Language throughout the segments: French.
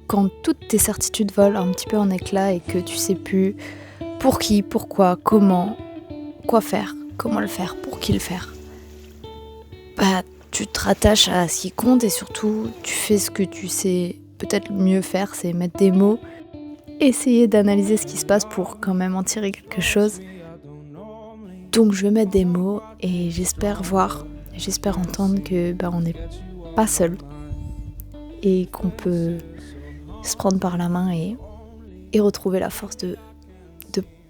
quand toutes tes certitudes volent un petit peu en éclats et que tu sais plus pour qui, pourquoi, comment, quoi faire, comment le faire, pour qui le faire. Bah, tu te rattaches à ce qui compte et surtout, tu fais ce que tu sais peut-être mieux faire, c'est mettre des mots, essayer d'analyser ce qui se passe pour quand même en tirer quelque chose. Donc je vais mettre des mots et j'espère entendre que on n'est pas seul et qu'on peut se prendre par la main et retrouver la force de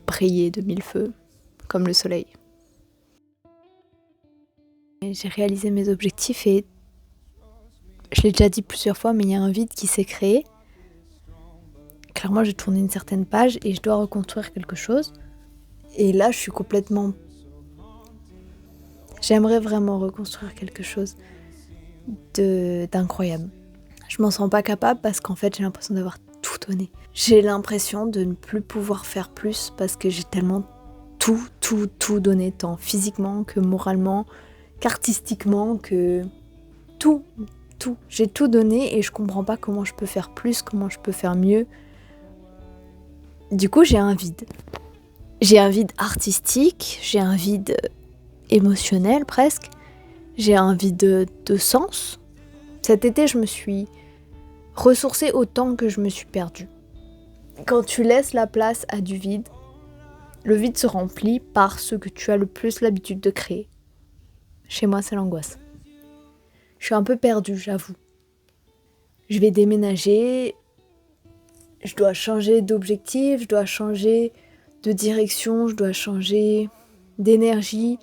briller de mille feux comme le soleil. J'ai réalisé mes objectifs et je l'ai déjà dit plusieurs fois, mais il y a un vide qui s'est créé. Clairement, j'ai tourné une certaine page et je dois reconstruire quelque chose. Et là, je suis complètement... J'aimerais vraiment reconstruire quelque chose d'incroyable. Je m'en sens pas capable parce qu'en fait, j'ai l'impression d'avoir tout donné. J'ai l'impression de ne plus pouvoir faire plus parce que j'ai tellement tout donné, tant physiquement que moralement, qu'artistiquement, que tout. J'ai tout donné et je comprends pas comment je peux faire plus, comment je peux faire mieux. Du coup, j'ai un vide. J'ai un vide artistique, j'ai un vide émotionnel presque, j'ai un vide de sens. Cet été, je me suis ressourcée autant que je me suis perdue. Quand tu laisses la place à du vide, le vide se remplit par ce que tu as le plus l'habitude de créer. Chez moi, c'est l'angoisse. Je suis un peu perdue, j'avoue. Je vais déménager, je dois changer d'objectif, je dois changer de direction, je dois changer d'énergie,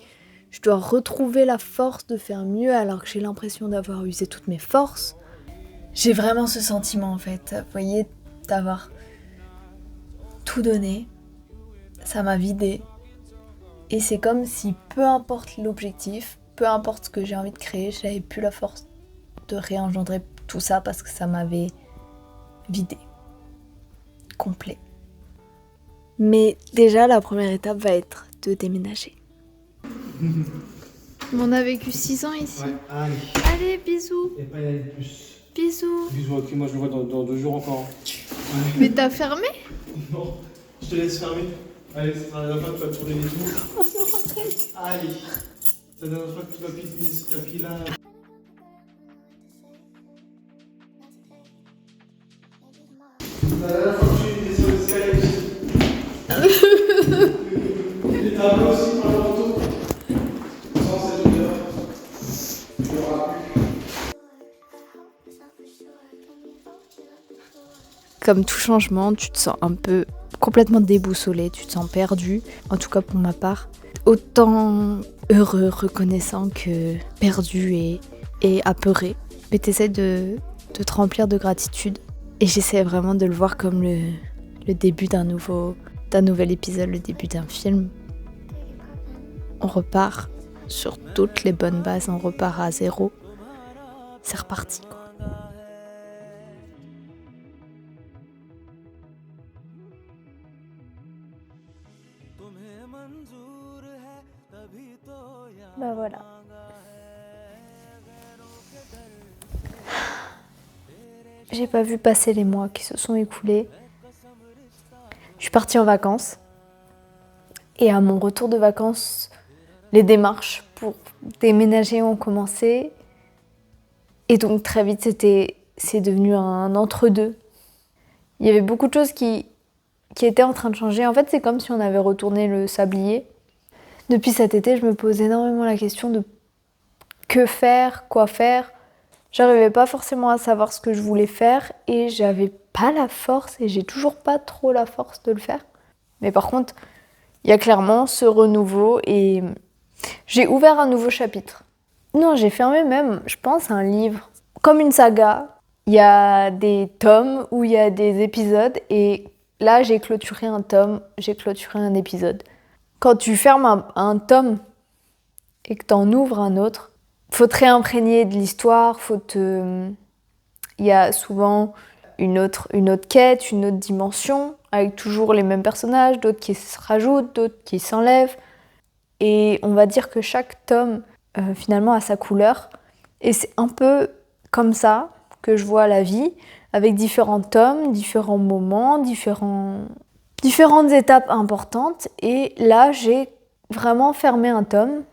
je dois retrouver la force de faire mieux alors que j'ai l'impression d'avoir usé toutes mes forces. J'ai vraiment ce sentiment en fait, vous voyez, d'avoir tout donné, ça m'a vidée. Et c'est comme si peu importe l'objectif, peu importe ce que j'ai envie de créer, j'avais plus la force de réengendrer tout ça parce que ça m'avait vidé. Complet. Mais déjà, la première étape va être de déménager. On a vécu 6 ans ici. Ouais, allez. Allez, bisous. Et pas y aller plus. Bisous. Bisous, ok, moi je le vois dans 2 jours encore. Ouais. Mais t'as fermé ? Non, je te laisse fermer. Allez, ça sera la dernière fois que tu vas tourner les tours. Allez. C'est la dernière fois que tu vas piquer ce tapis-là. C'est la dernière fois que tu es sur l'escalier aussi. Les tableaux aussi pour le retour. Sans cette odeur. Il n'y aura plus. Comme tout changement, tu te sens un peu complètement déboussolé, tu te sens perdu, en tout cas pour ma part. Autant heureux, reconnaissant que perdu et apeuré. Mais t'essaies de te remplir de gratitude. Et j'essaie vraiment de le voir comme le début d'un nouvel épisode, le début d'un film. On repart sur toutes les bonnes bases, on repart à zéro. C'est reparti, quoi. Bah voilà. J'ai pas vu passer les mois qui se sont écoulés. Je suis partie en vacances. Et à mon retour de vacances, les démarches pour déménager ont commencé. Et donc très vite, c'est devenu un entre-deux. Il y avait beaucoup de choses qui étaient en train de changer. En fait, c'est comme si on avait retourné le sablier. Depuis cet été, je me pose énormément la question de que faire, quoi faire. J'arrivais pas forcément à savoir ce que je voulais faire et j'avais pas la force et j'ai toujours pas trop la force de le faire. Mais par contre, il y a clairement ce renouveau et j'ai ouvert un nouveau chapitre. Non, j'ai fermé même, je pense, un livre. Comme une saga, il y a des tomes où il y a des épisodes et là, j'ai clôturé un tome, j'ai clôturé un épisode. Quand tu fermes un tome et que tu en ouvres un autre, faut te réimprégner de l'histoire, il y a souvent une autre quête, une autre dimension, avec toujours les mêmes personnages, d'autres qui se rajoutent, d'autres qui s'enlèvent. Et on va dire que chaque tome, finalement, a sa couleur. Et c'est un peu comme ça que je vois la vie, avec différents tomes, différents moments, différentes étapes importantes. Et là, j'ai vraiment fermé un tome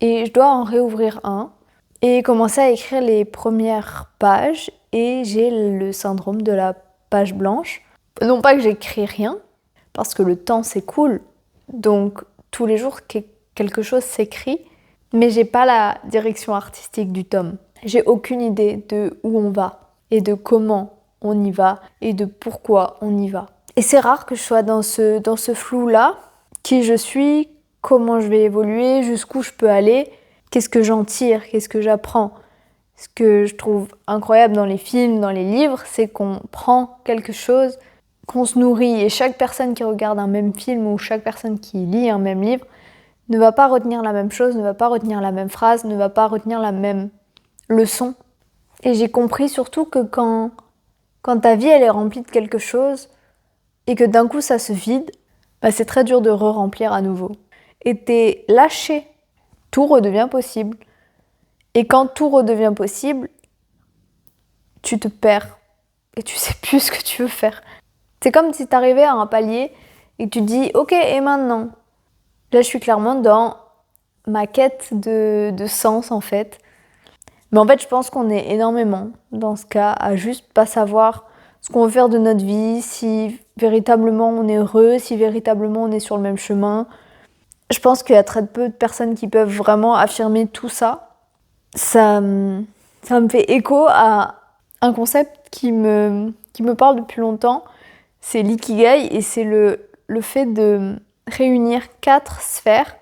et je dois en réouvrir un et commencer à écrire les premières pages. Et j'ai le syndrome de la page blanche. Non pas que j'écris rien, parce que le temps s'écoule, donc tous les jours quelque chose s'écrit, mais j'ai pas la direction artistique du tome. J'ai aucune idée de où on va et de comment on y va et de pourquoi on y va. Et c'est rare que je sois dans ce flou-là, qui je suis, comment je vais évoluer, jusqu'où je peux aller, qu'est-ce que j'en tire, qu'est-ce que j'apprends. Ce que je trouve incroyable dans les films, dans les livres, c'est qu'on prend quelque chose, qu'on se nourrit, et chaque personne qui regarde un même film ou chaque personne qui lit un même livre ne va pas retenir la même chose, ne va pas retenir la même phrase, ne va pas retenir la même leçon. Et j'ai compris surtout que quand ta vie elle est remplie de quelque chose et que d'un coup ça se vide, bah c'est très dur de re-remplir à nouveau. Et t'es lâché, tout redevient possible. Et quand tout redevient possible, tu te perds et tu sais plus ce que tu veux faire. C'est comme si t'arrivais à un palier et que tu dis « Ok, et maintenant ?» Là, je suis clairement dans ma quête de sens, en fait. Mais en fait, je pense qu'on est énormément, dans ce cas, à juste pas savoir ce qu'on veut faire de notre vie, si véritablement on est heureux, si véritablement on est sur le même chemin. Je pense qu'il y a très peu de personnes qui peuvent vraiment affirmer tout ça. Ça me fait écho à un concept qui me parle depuis longtemps. C'est l'ikigai et c'est le fait de réunir 4 sphères.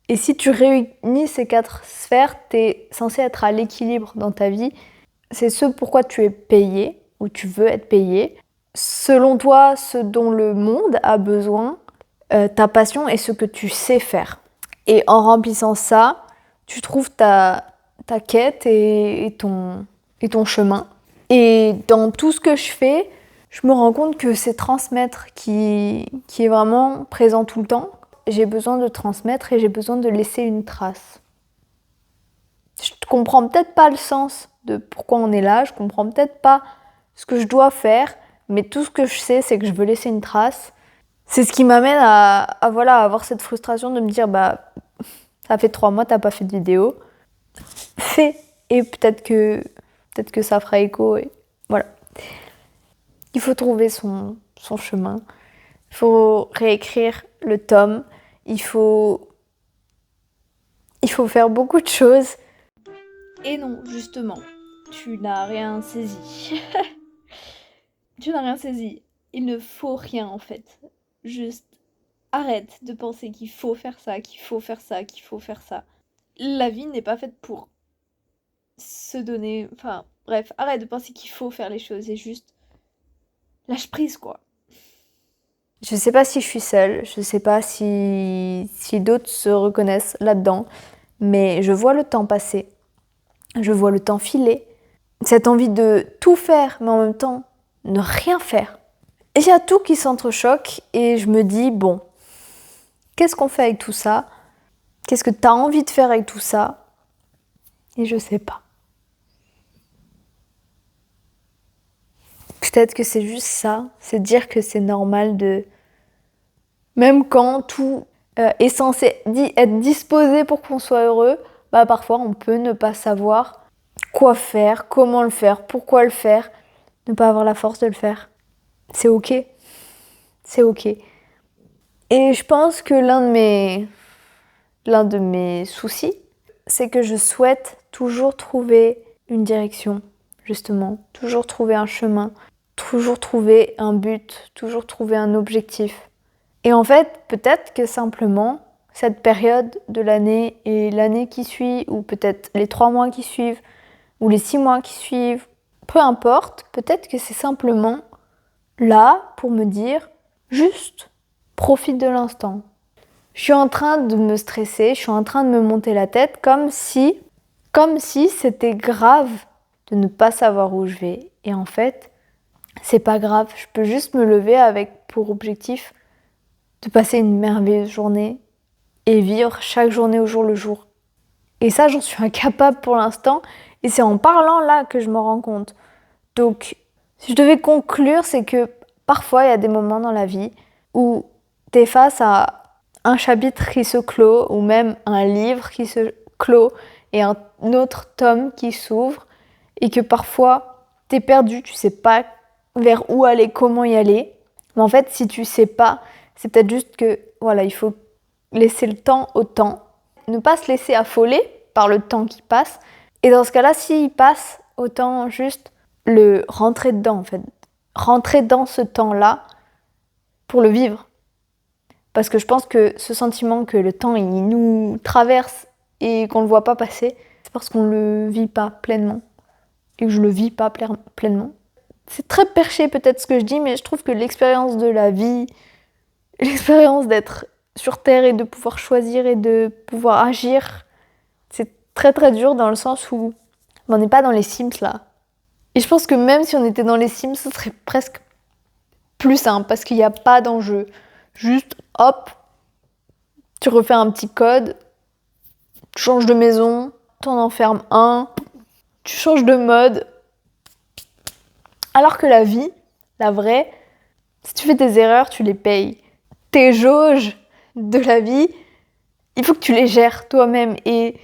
Et si tu réunis ces 4 sphères, tu es censé être à l'équilibre dans ta vie. C'est ce pourquoi tu es payé ou tu veux être payé. Selon toi, ce dont le monde a besoin, ta passion et ce que tu sais faire. Et en remplissant ça, tu trouves ta quête et ton chemin. Et dans tout ce que je fais, je me rends compte que c'est transmettre qui est vraiment présent tout le temps. J'ai besoin de transmettre et j'ai besoin de laisser une trace. Je comprends peut-être pas le sens de pourquoi on est là, je comprends peut-être pas ce que je dois faire, mais tout ce que je sais, c'est que je veux laisser une trace. C'est ce qui m'amène à avoir cette frustration de me dire bah ça fait 3 mois, t'as pas fait de vidéo. Fais et peut-être que ça fera écho et voilà. Il faut trouver son chemin. Il faut réécrire le tome. Il faut faire beaucoup de choses. Et non, justement, tu n'as rien saisi. Tu n'as rien saisi. Il ne faut rien en fait. Juste arrête de penser qu'il faut faire ça, qu'il faut faire ça, qu'il faut faire ça. La vie n'est pas faite pour se donner... Enfin, bref, arrête de penser qu'il faut faire les choses et juste lâche prise, quoi. Je sais pas si je suis seule, je sais pas si d'autres se reconnaissent là-dedans, mais je vois le temps passer, je vois le temps filer. Cette envie de tout faire, mais en même temps, ne rien faire. Et il y a tout qui s'entrechoque et je me dis, bon, qu'est-ce qu'on fait avec tout ça ? Qu'est-ce que t'as envie de faire avec tout ça ? Et je sais pas. Peut-être que c'est juste ça, c'est dire que c'est normal de... Même quand tout est censé être disposé pour qu'on soit heureux, bah parfois on peut ne pas savoir quoi faire, comment le faire, pourquoi le faire, ne pas avoir la force de le faire. C'est ok. C'est ok. Et je pense que l'un de mes soucis, c'est que je souhaite toujours trouver une direction, justement, toujours trouver un chemin, toujours trouver un but, toujours trouver un objectif. Et en fait, peut-être que simplement, cette période de l'année et l'année qui suit, ou peut-être les 3 mois qui suivent, ou les 6 mois qui suivent, peu importe, peut-être que c'est simplement là pour me dire, juste, profite de l'instant. Je suis en train de me stresser, je suis en train de me monter la tête comme si c'était grave de ne pas savoir où je vais. Et en fait, c'est pas grave, je peux juste me lever avec pour objectif de passer une merveilleuse journée et vivre chaque journée au jour le jour. Et ça, j'en suis incapable pour l'instant. Et c'est en parlant là que je me rends compte. Donc, si je devais conclure, c'est que parfois, il y a des moments dans la vie où tu es face à un chapitre qui se clôt ou même un livre qui se clôt et un autre tome qui s'ouvre et que parfois, tu es perdu, tu sais pas vers où aller, comment y aller. Mais en fait, si tu sais pas, c'est peut-être juste que voilà, il faut laisser le temps au temps, ne pas se laisser affoler par le temps qui passe. Et dans ce cas-là, s'il passe, autant juste le rentrer dedans en fait. Rentrer dans ce temps-là pour le vivre. Parce que je pense que ce sentiment que le temps il nous traverse et qu'on ne le voit pas passer, c'est parce qu'on ne le vit pas pleinement. Et que je le vis pas pleinement. C'est très perché peut-être ce que je dis, mais je trouve que l'expérience de la vie, l'expérience d'être sur Terre et de pouvoir choisir et de pouvoir agir, c'est très très dur dans le sens où on n'est pas dans les Sims là. Et je pense que même si on était dans les Sims, ce serait presque plus simple parce qu'il n'y a pas d'enjeu. Juste hop, tu refais un petit code, tu changes de maison, t'en enfermes un, tu changes de mode. Alors que la vie, la vraie, si tu fais des erreurs, tu les payes. Tes jauges de la vie, il faut que tu les gères toi-même et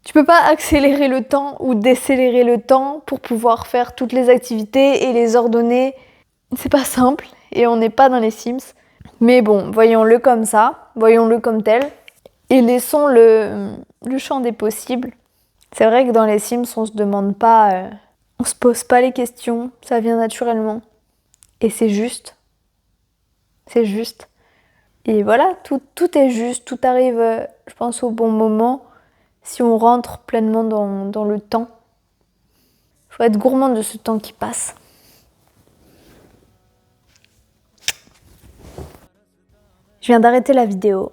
tu peux pas accélérer le temps ou décélérer le temps pour pouvoir faire toutes les activités et les ordonner. C'est pas simple et on n'est pas dans les Sims. Mais bon, voyons-le comme ça, voyons-le comme tel et laissons le champ des possibles. C'est vrai que dans les Sims, on se demande pas, on se pose pas les questions, ça vient naturellement. Et c'est juste. C'est juste. Et voilà, tout est juste, tout arrive, je pense, au bon moment, si on rentre pleinement dans le temps. Il faut être gourmand de ce temps qui passe. Je viens d'arrêter la vidéo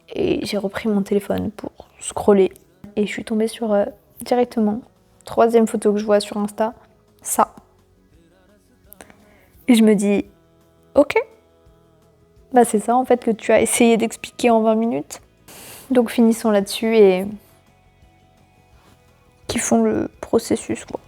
et j'ai repris mon téléphone pour scroller. Et je suis tombée sur directement, 3e photo que je vois sur Insta, ça. Et je me dis, ok. Bah c'est ça en fait que tu as essayé d'expliquer en 20 minutes. Donc finissons là-dessus et kiffons le processus quoi.